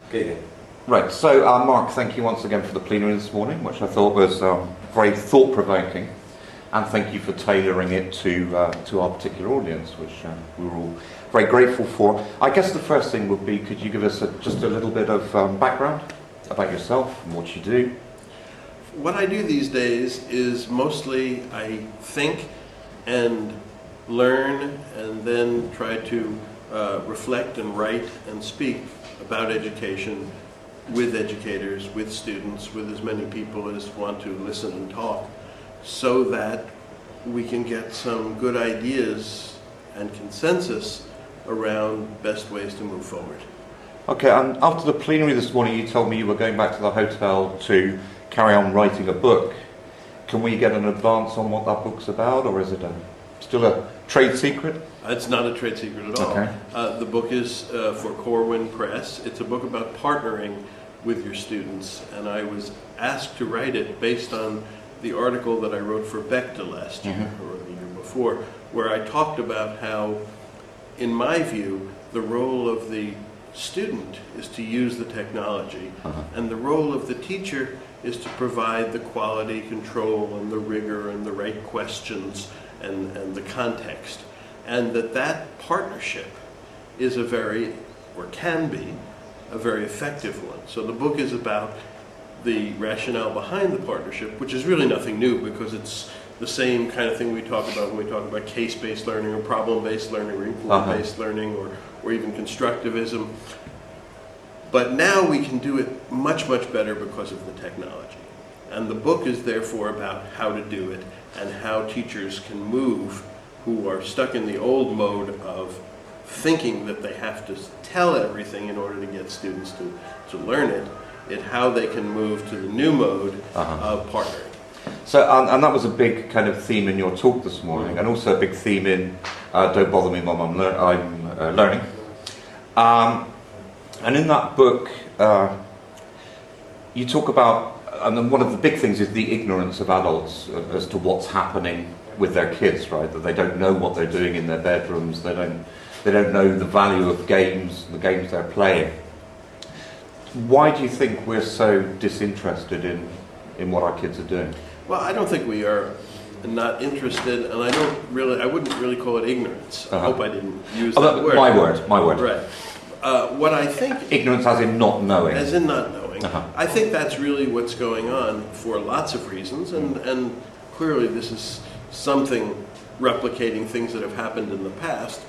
Okay. Right, so Mark, thank you once again for the plenary this morning, which I thought was very thought-provoking, and thank you for tailoring it to our particular audience, which we were all very grateful for. I guess the first thing would be, could you give us just a little bit of background about yourself and what you do? What I do these days is mostly I think and learn and then try to reflect and write and speak about education with educators, with students, with as many people as want to listen and talk, so that we can get some good ideas and consensus around best ways to move forward. Okay, and after the plenary this morning you told me you were going back to the hotel to carry on writing a book. Can we get an advance on what that book's about, or is it still a trade secret? It's not a trade secret at all. Okay. The book is for Corwin Press. It's a book about partnering with your students, and I was asked to write it based on the article that I wrote for Bechtel last year, or the year before, where I talked about how, in my view, the role of the student is to use the technology, and the role of the teacher is to provide the quality control and the rigor and the right questions and the context. And that partnership is a very, or can be, a very effective one. So the book is about the rationale behind the partnership, which is really nothing new because it's the same kind of thing we talk about when we talk about case-based learning or problem-based learning or inquiry-based learning or even constructivism. But now we can do it much, much better because of the technology. And the book is therefore about how to do it and how teachers can move who are stuck in the old mode of thinking that they have to tell everything in order to get students to learn it, how they can move to the new mode of partnering. So, and that was a big kind of theme in your talk this morning, and also a big theme in Don't Bother Me Mum, I'm Learning. And in that book, you talk about, and then one of the big things is the ignorance of adults as to what's happening with their kids, right? That they don't know what they're doing in their bedrooms, they don't know the value of games, the games they're playing. Why do you think we're so disinterested in what our kids are doing? Well, I don't think we are not interested, and I wouldn't really call it ignorance. I hope I didn't use that word. My word. Right. What I think... Ignorance as in not knowing. As in not knowing. I think that's really what's going on for lots of reasons, and clearly this is something replicating things that have happened in the past,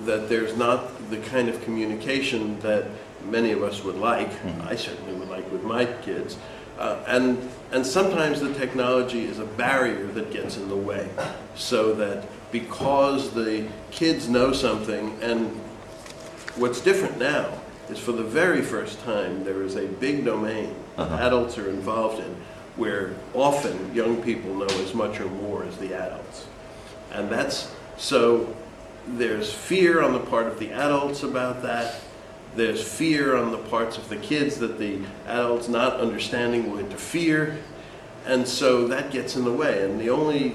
that there's not the kind of communication that many of us would like. I certainly would like with my kids. And sometimes the technology is a barrier that gets in the way, so that because the kids know something, and what's different now is for the very first time there is a big domain that adults are involved in, where often young people know as much or more as the adults. And so there's fear on the part of the adults about that. There's fear on the parts of the kids that the adults not understanding will interfere. And so that gets in the way. And the only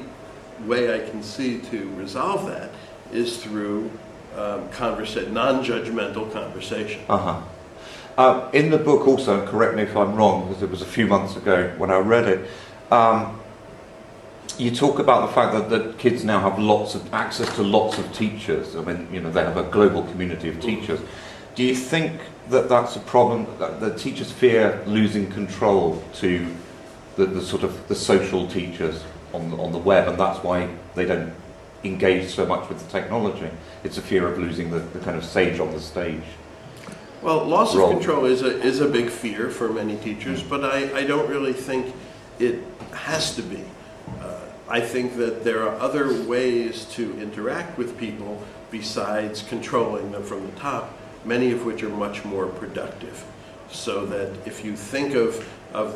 way I can see to resolve that is through non-judgmental conversation. In the book also, and correct me if I'm wrong, because it was a few months ago when I read it, you talk about the fact that kids now have lots of access to lots of teachers. I mean, they have a global community of teachers. Do you think that that's a problem, that the teachers fear losing control to the sort of the social teachers on the web, and that's why they don't engage so much with the technology? It's a fear of losing the kind of sage on the stage. Well, loss of control is a big fear for many teachers, but I don't really think it has to be. I think that there are other ways to interact with people besides controlling them from the top, many of which are much more productive. So that if you think of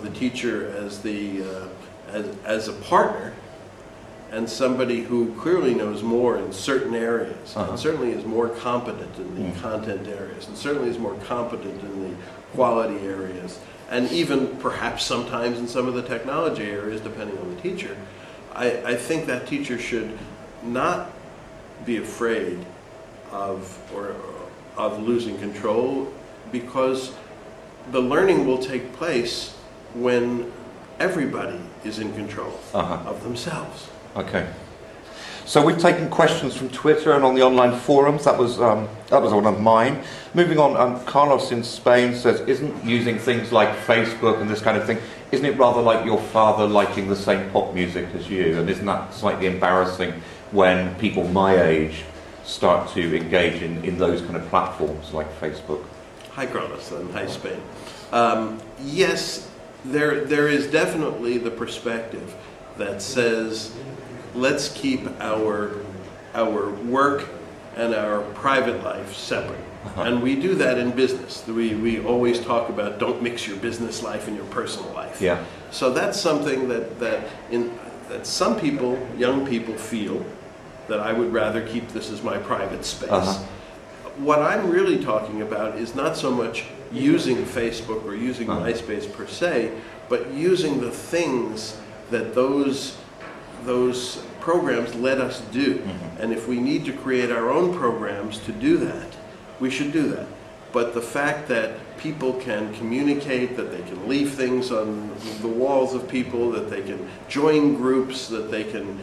the teacher as a partner, and somebody who clearly knows more in certain areas, and certainly is more competent in the content areas, and certainly is more competent in the quality areas, and even perhaps sometimes in some of the technology areas, depending on the teacher, I think that teacher should not be afraid of losing control, because the learning will take place when everybody is in control of themselves. Okay. So we've taken questions from Twitter and on the online forums. That was one of mine. Moving on, Carlos in Spain says, isn't using things like Facebook and this kind of thing, isn't it rather like your father liking the same pop music as you? And isn't that slightly embarrassing when people my age start to engage in those kind of platforms like Facebook? Hi, Carlos, and hi, Spain. Yes, there is definitely the perspective that says, let's keep our work and our private life separate. And we do that in business. We always talk about don't mix your business life and your personal life. Yeah. So that's something that some people, young people, feel that I would rather keep this as my private space. What I'm really talking about is not so much using Facebook or using MySpace per se, but using the things that those programs let us do. And if we need to create our own programs to do that, we should do that. But the fact that people can communicate, that they can leave things on the walls of people, that they can join groups, that they can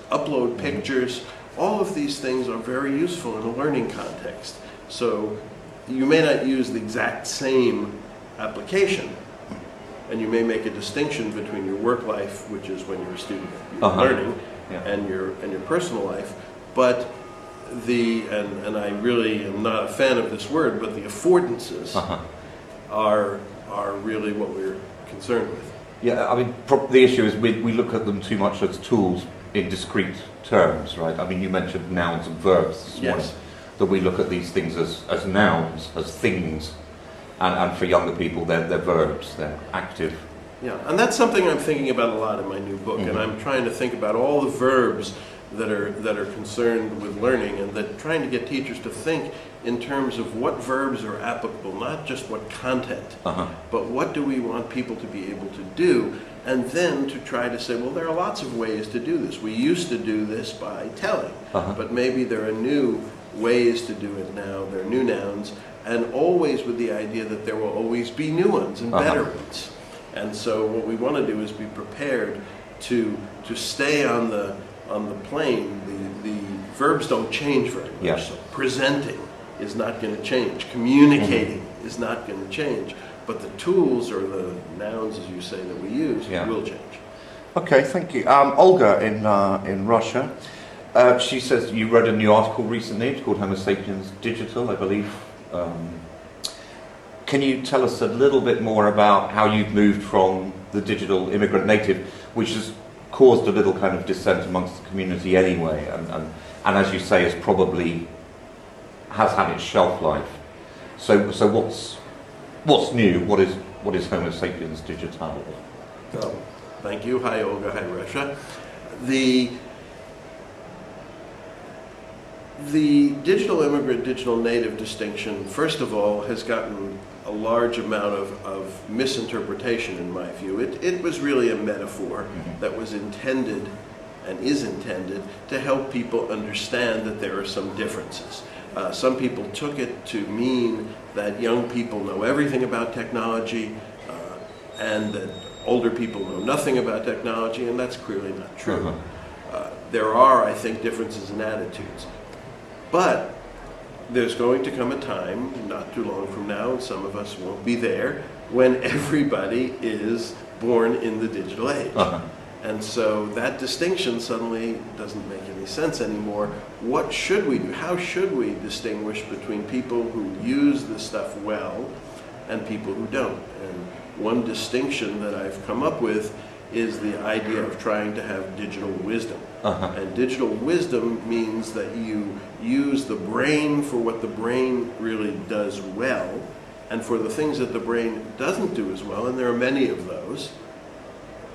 upload pictures, all of these things are very useful in a learning context. So you may not use the exact same application, and you may make a distinction between your work life, which is when you're a student, you're learning, and your personal life. But and I really am not a fan of this word, but the affordances are really what we're concerned with. Yeah, I mean, the issue is we look at them too much as tools in discrete terms, right? I mean, you mentioned nouns and verbs this morning, that we look at these things as nouns, as things, and for younger people, they're verbs, they're active. Yeah, and that's something I'm thinking about a lot in my new book, and I'm trying to think about all the verbs that are concerned with learning, and that trying to get teachers to think in terms of what verbs are applicable, not just what content, but what do we want people to be able to do, and then to try to say, well, there are lots of ways to do this. We used to do this by telling, but maybe there are new ways to do it now. There are new nouns, and always with the idea that there will always be new ones and better ones. And so what we want to do is be prepared to stay on the plane. The verbs don't change very much. So presenting is not going to change. Communicating is not going to change. But the tools, or the nouns, as you say, that we use will change. Okay, thank you. Olga in Russia, she says you read a new article recently. It's called Homo Sapiens Digital, I believe. Can you tell us a little bit more about how you've moved from the digital immigrant native, which has caused a little kind of dissent amongst the community anyway, and as you say, has had its shelf life. So what's new? What is Homo Sapiens Digital? So, thank you. Hi, Olga. Hi, Russia. The digital immigrant, digital native distinction, first of all, has gotten a large amount of misinterpretation in my view. It was really a metaphor that was intended and is intended to help people understand that there are some differences. Some people took it to mean that young people know everything about technology and that older people know nothing about technology, and that's clearly not true. There are, I think, differences in attitudes. But there's going to come a time, not too long from now, and some of us won't be there, when everybody is born in the digital age. And so that distinction suddenly doesn't make any sense anymore. What should we do? How should we distinguish between people who use this stuff well and people who don't? And one distinction that I've come up with is the idea of trying to have digital wisdom. And digital wisdom means that you use the brain for what the brain really does well, and for the things that the brain doesn't do as well, and there are many of those,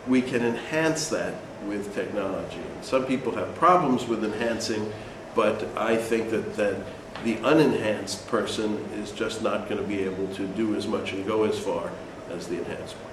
we can enhance that with technology. And some people have problems with enhancing, but I think that the unenhanced person is just not going to be able to do as much and go as far as the enhanced person.